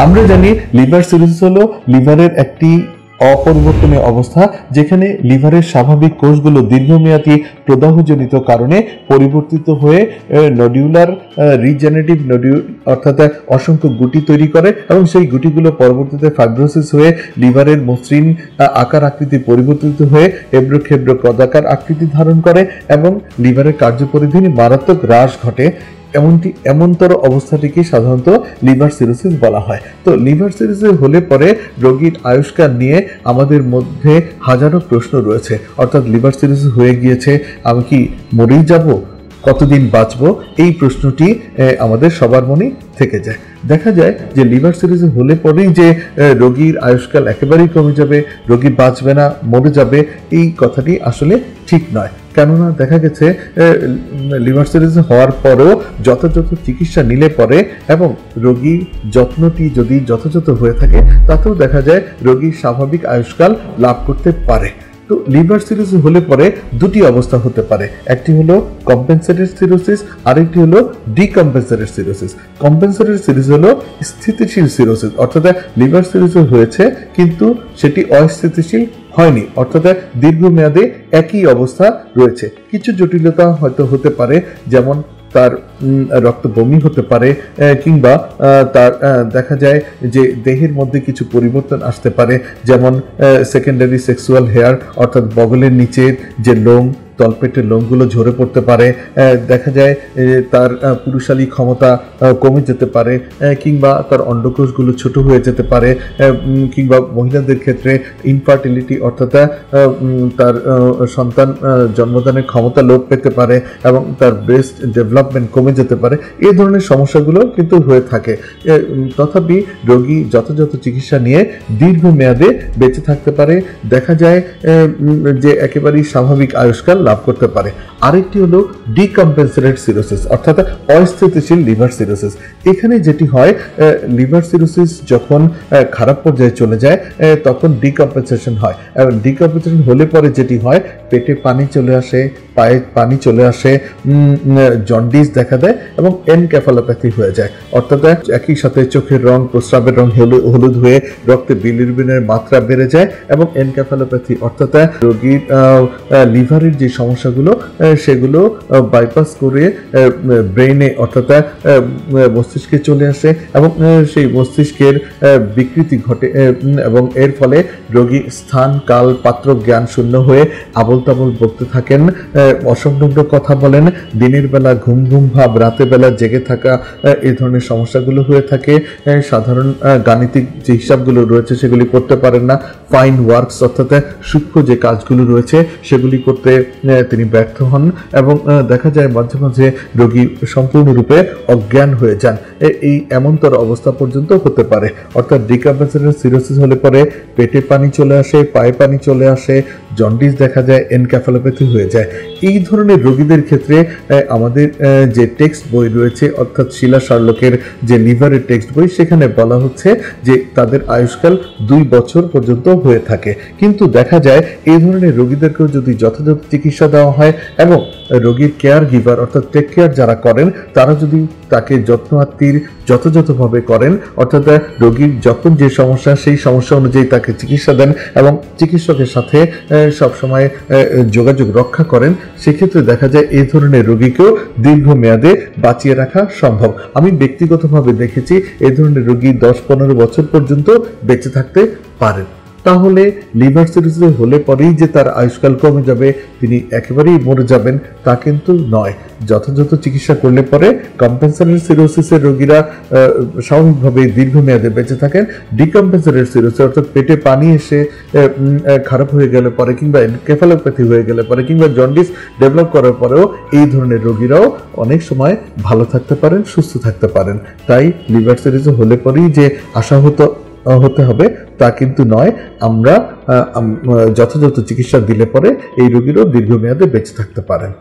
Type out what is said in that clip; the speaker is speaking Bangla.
আমরা জানি লিভার সিরোসিস হলো লিভারের একটি অপরিবর্তনীয় অবস্থা, যেখানে লিভারের স্বাভাবিক কোষগুলো দীর্ঘমেয়াদী প্রদাহজনিত কারণে পরিবর্তিত হয়ে নডিউলার রিজেনারেটিভ নডিউল অর্থাৎ অসংখ্য গুটি তৈরি করে এবং সেই গুটিগুলো পরবর্তীতে ফাইব্রোসিস হয়ে লিভারের মসৃণ আকার আকৃতি পরিবর্তিত হয়ে এবড়োখেবড়ো পদাকার আকৃতি ধারণ করে এবং লিভারের কার্যপরিধির মারাত্মক হ্রাস ঘটে। এমনতর অবস্থাটিকে সাধারণত লিভার সিরোসিস বলা হয়। তো লিভার সিরোসিস হলে পরে রোগীর আয়ুষ্কাল নিয়ে আমাদের মধ্যে হাজারো প্রশ্ন রয়েছে, অর্থাৎ লিভার সিরোসিস হয়ে গিয়েছে, আমি কি মরেই যাব, কতদিন বাঁচবো, এই প্রশ্নটি আমাদের সবার মনে থেকে যায়। দেখা যায় যে লিভার সিরোসিস হলে পরেই যে রোগীর আয়ুষ্কাল একেবারেই কমে যাবে, রোগী বাঁচবে না, মরে যাবে, এই কথাটি আসলে ঠিক নয়। কেননা দেখা গেছে লিভার সিরোসিস হওয়ার পরেও যথাযথ চিকিৎসা নিলে পরে এবং রোগীর যত্নটি যদি যথাযথ হয়ে থাকে, তাতেও দেখা যায় রোগীর স্বাভাবিক আয়ুষ্কাল লাভ করতে পারে। তো লিভার সিরোসিস হলে পরে দুটি অবস্থা হতে পারে, একটি হলো কম্পেনসেটেড সিরোসিস, আরেকটি হলো ডিকম্পেনসেটেড সিরোসিস। কম্পেনসেটেড সিরোসিস হলো স্থিতিশীল সিরোসিস, অর্থাৎ লিভার সিরোসিস হয়েছে কিন্তু সেটি অস্থিতিশীল হয়নি, অর্থাৎ দীর্ঘমেয়াদে একই অবস্থা রয়েছে। কিছু জটিলতা হয়তো হতে পারে, যেমন তার রক্ত বমি হতে পারে, কিংবা তার দেখা যায় যে দেহের মধ্যে কিছু পরিবর্তন আসতে পারে, যেমন সেকেন্ডারি সেক্সুয়াল হেয়ার অর্থাৎ বগলের নিচের যে লোম, তলপেটের লোমগুলো ঝরে পড়তে পারে, দেখা যায় তার পুরুষালী ক্ষমতা কমে যেতে পারে, কিংবা তার অন্ডকোষগুলো ছোট হয়ে যেতে পারে, কিংবা মহিলাদের ক্ষেত্রে ইনফার্টিলিটি অর্থাৎ তার সন্তান জন্মদানের ক্ষমতা লোপ পেতে পারে এবং তার ব্রেস্ট ডেভেলপমেন্ট কমে যেতে পারে। এই ধরনের সমস্যাগুলো কিন্তু হয়ে থাকে। তথাপি রোগী যথাযথ চিকিৎসা নিয়ে দীর্ঘমেয়াদে বেঁচে থাকতে পারে, দেখা যায় যে একেবারেই স্বাভাবিক আয়ুষ্কাল লাভ করতে পারে। আরেকটি হলো ডিকম্পেনসেটেড সিরোসিস অর্থাৎ অস্থিতিশীল লিভার সিরোসিস। এখানে যেটি হয়, লিভার সিরোসিস যখন খারাপ পর্যায়ে চলে যায় তখন ডিকম্পেনসেশন হয়, এবং ডিকম্পেনসেশন হলে পরে যেটি হয়, পেটে পানি চলে আসে, পায়ে পানি চলে আসে, জন্ডিস দেখা দেয় এবং এনকেফালোপ্যাথি হয়ে যায়, অর্থাৎ একই সাথে চোখের রং, প্রস্রাবের রং হলুদ হয়ে রক্তে বিলিরুবিনের মাত্রা বেড়ে যায় এবং এনকেফালোপ্যাথি অর্থাৎ রোগীর লিভারের যে সমস্যাগুলো সেগুলো বাইপাস করে ব্রেইনে অর্থাৎ মস্তিষ্কে চলে আসে এবং সেই মস্তিষ্কের বিকৃতি ঘটে এবং এর ফলে রোগী স্থান কাল পাত্র জ্ঞান শূন্য হয়ে আবল তাবল বকতে থাকেন, অসংলগ্ন কথা বলেন, দিনের বেলা ঘুম ঘুম ভাব, রাতের বেলা জেগে থাকা, এই ধরনের সমস্যাগুলো হয়ে থাকে। সাধারণ গাণিতিক যে হিসাবগুলো রয়েছে সেগুলি করতে পারেন না, ফাইন ওয়ার্কস অর্থাৎ সূক্ষ্ম যে কাজগুলো রয়েছে সেগুলি করতে তিনি ব্যর্থ হন এবং দেখা যায় মাঝে মাঝে রোগী সম্পূর্ণরূপে অজ্ঞান হয়ে যান। এই এমনতর অবস্থা পর্যন্ত হতে পারে। অর্থাৎ ডিকম্পেনসেটেড সিরোসিস হলে পরে পেটে পানি চলে আসে, পায়ে পানি চলে আসে, জন্ডিস দেখা যায়, এনকেফালোপ্যাথি হয়ে যায়। এই ধরনের রোগীদের ক্ষেত্রে আমাদের যে টেক্সট বই রয়েছে অর্থাৎ শিলা শার্লকের যে লিভারের টেক্সট বই, সেখানে বলা হচ্ছে যে তাদের আয়ুষ্কাল 2 বছর পর্যন্ত হয়ে থাকে। কিন্তু দেখা যায় এই ধরনের রোগীদেরকেও যদি যথাযথ চিকিৎসা দেওয়া হয় এবং রোগীর কেয়ার গিভার অর্থাৎ টেক কেয়ার যারা করেন তারা যদি তাকে যত্নাত্তির যথাযথভাবে করেন, অর্থাৎ রোগীর যখন যে সমস্যা সেই সমস্যা অনুযায়ী তাকে চিকিৎসা দেন এবং চিকিৎসকের সাথে সবসময় যোগাযোগ রক্ষা করেন, সেক্ষেত্রে দেখা যায় এই ধরনের রোগীকেও দীর্ঘমেয়াদে বাঁচিয়ে রাখা সম্ভব। আমি ব্যক্তিগতভাবে দেখেছি এই ধরনের রোগী 10-15 বছর পর্যন্ত বেঁচে থাকতে পারেন। তাহলে লিভার সিরোসিস হলে পরেই যে তার আয়ুষ্কাল কমে যাবে, তিনি একেবারেই মরে যাবেন তা কিন্তু নয়। যথাযথ চিকিৎসা করলে পরে কম্পেনসেটেড সিরোসিসের রোগীরা স্বাভাবিকভাবে দীর্ঘমেয়াদে বেঁচে থাকেন। ডিকম্পেনসেটেড সিরোসিস অর্থাৎ পেটে পানি এসে খারাপ হয়ে গেলে পরে কিংবা এনকেফালোপ্যাথি হয়ে গেলে পরে কিংবা জন্ডিস ডেভেলপ করার পরেও এই ধরনের রোগীরাও অনেক সময় ভালো থাকতে পারেন, সুস্থ থাকতে পারেন। তাই লিভার সিরোসিস হলে পরেই যে আশাহত হতে হবে তা কিন্তু নয়। আমরা যথাযথ চিকিৎসা দিলে পরে এই রোগীরাও দীর্ঘমেয়াদে বেঁচে থাকতে পারেন।